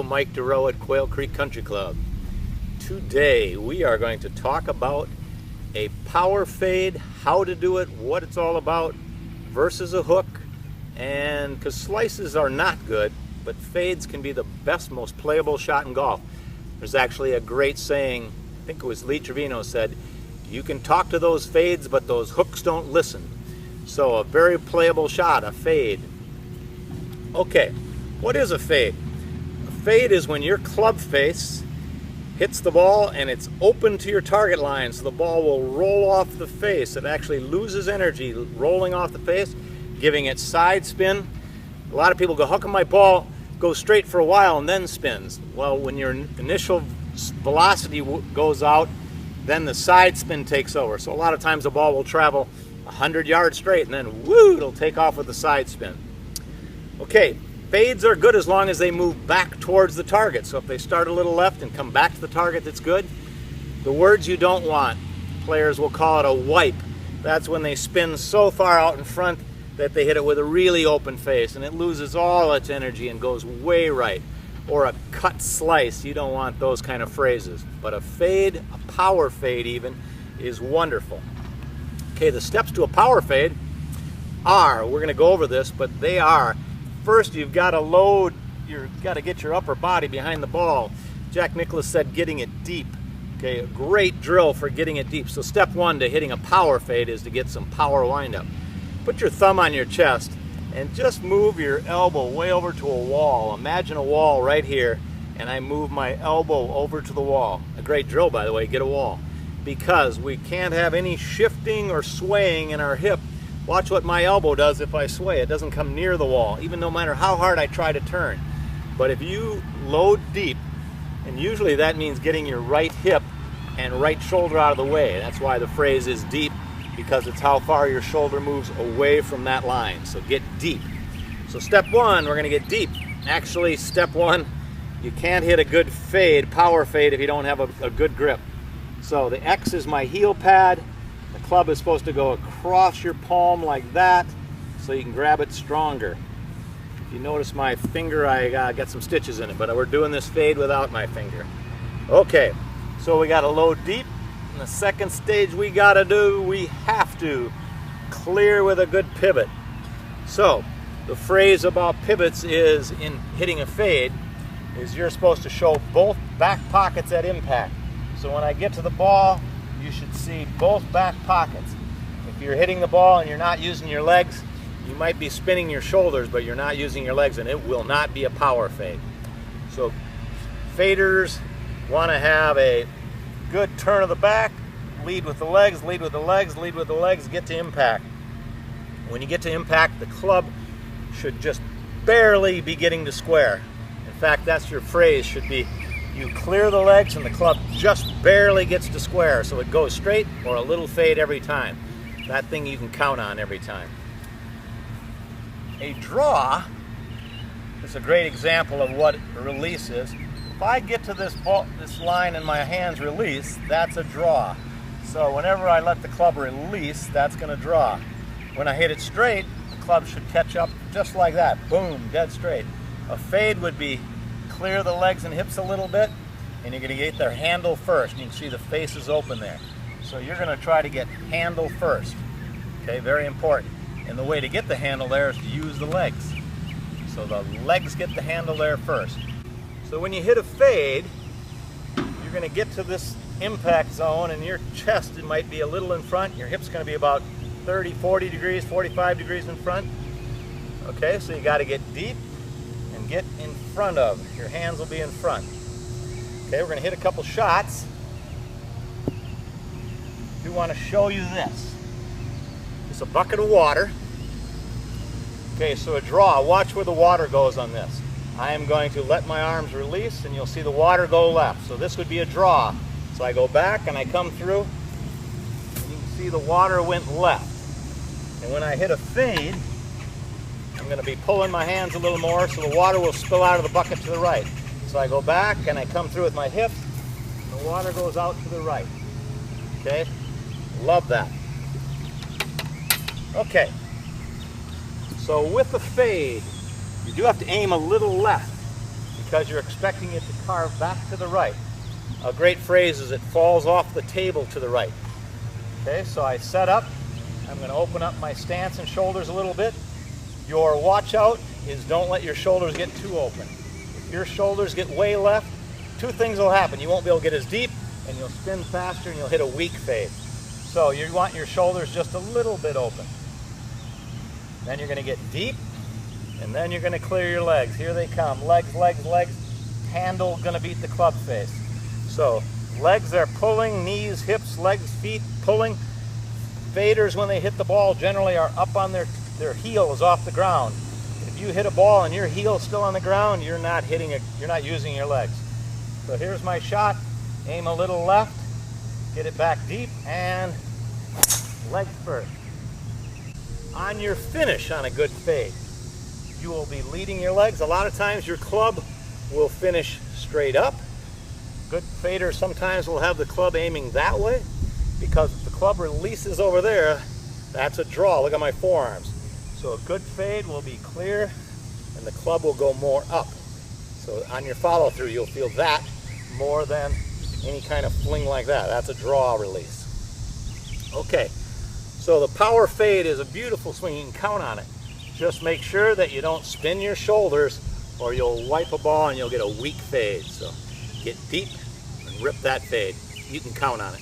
Mike Durow at Quail Creek Country Club. Today we are going to talk about a power fade, how to do it, what it's all about versus a hook. And because slices are not good, but fades can be the best, most playable shot in golf. There's actually a great saying, I think it was Lee Trevino said, you can talk to those fades, but those hooks don't listen. So a very playable shot, a fade. Okay, what is a fade? A fade is when your club face hits the ball and it's open to your target line, so the ball will roll off the face. It actually loses energy rolling off the face, giving it side spin. A lot of people go, how come my ball goes straight for a while and then spins? Well, when your initial velocity goes out, then the side spin takes over. So a lot of times the ball will travel 100 yards straight and then woo, it'll take off with the side spin. Okay, fades are good as long as they move back towards the target. So if they start a little left and come back to the target, that's good. The words you don't want, players will call it a wipe. That's when they spin so far out in front that they hit it with a really open face and it loses all its energy and goes way right. Or a cut slice, you don't want those kind of phrases. But a fade, a power fade even, is wonderful. Okay, the steps to a power fade are, we're going to go over this, but they are, first you've got to load, you've got to get your upper body behind the ball. Jack Nicklaus said getting it deep. Okay, a great drill for getting it deep. So step one to hitting a power fade is to get some power windup. Put your thumb on your chest and just move your elbow way over to a wall. Imagine a wall right here, and I move my elbow over to the wall. A great drill, by the way, get a wall. Because we can't have any shifting or swaying in our hip. Watch what my elbow does if I sway. It doesn't come near the wall, even no matter how hard I try to turn. But if you load deep, and usually that means getting your right hip and right shoulder out of the way. That's why the phrase is deep, because it's how far your shoulder moves away from that line. So get deep. So step one, we're going to get deep. Actually, step one, you can't hit a good fade, power fade, if you don't have a good grip. So the X is my heel pad. The club is supposed to go across your palm like that so you can grab it stronger. If you notice my finger, I got some stitches in it, but we're doing this fade without my finger. Okay, so we got to load deep. And the second stage we got to do, we have to clear with a good pivot. So the phrase about pivots is, in hitting a fade, is you're supposed to show both back pockets at impact. So when I get to the ball, you should see both back pockets. If you're hitting the ball and you're not using your legs, you might be spinning your shoulders, but you're not using your legs, and it will not be a power fade. So faders want to have a good turn of the back, lead with the legs, lead with the legs, lead with the legs, get to impact. When you get to impact, the club should just barely be getting to square. In fact, that's your phrase, should be you clear the legs and the club just barely gets to square, so it goes straight or a little fade every time. That thing you can count on every time. A draw is a great example of what a release is. If I get to this line and my hands release, that's a draw. So whenever I let the club release, that's going to draw. When I hit it straight, the club should catch up just like that. Boom, dead straight. A fade would be clear the legs and hips a little bit, and you're going to get their handle first. And you can see the face is open there. So you're going to try to get handle first. Okay, very important. And the way to get the handle there is to use the legs. So the legs get the handle there first. So when you hit a fade, you're going to get to this impact zone, and your chest, it might be a little in front. Your hip's going to be about 30, 40 degrees, 45 degrees in front. Okay, so you got to get deep and get in front of. Your hands will be in front. Okay, we're going to hit a couple shots. We want to show you this. It's a bucket of water. Okay, so a draw. Watch where the water goes on this. I am going to let my arms release, and you'll see the water go left. So this would be a draw. So I go back and I come through, and you can see the water went left. And when I hit a fade, I'm going to be pulling my hands a little more so the water will spill out of the bucket to the right. So I go back and I come through with my hips, and the water goes out to the right. Okay? Love that. Okay. So with the fade, you do have to aim a little left. because you're expecting it to carve back to the right. A great phrase is it falls off the table to the right. Okay, so I set up. I'm going to open up my stance and shoulders a little bit. Your watch out is don't let your shoulders get too open. If your shoulders get way left, two things will happen. You won't be able to get as deep, and you'll spin faster, and you'll hit a weak fade. So you want your shoulders just a little bit open. Then you're going to get deep, and then you're going to clear your legs. Here they come. Legs, legs, legs. Handle going to beat the club face. So legs are pulling, knees, hips, legs, feet pulling. Faders, when they hit the ball, generally are up on their heels off the ground. If you hit a ball and your heel's still on the ground, you're not hitting it. You're not using your legs. So here's my shot. Aim a little left, get it back deep, and legs first. On your finish on a good fade, you will be leading your legs. A lot of times your club will finish straight up. Good faders sometimes will have the club aiming that way, because if the club releases over there, that's a draw. Look at my forearms. So a good fade will be clear, and the club will go more up. So on your follow through, you'll feel that more than any kind of fling like that. That's a draw release. Okay, so the power fade is a beautiful swing. You can count on it. Just make sure that you don't spin your shoulders, or you'll wipe a ball and you'll get a weak fade. So get deep and rip that fade. You can count on it.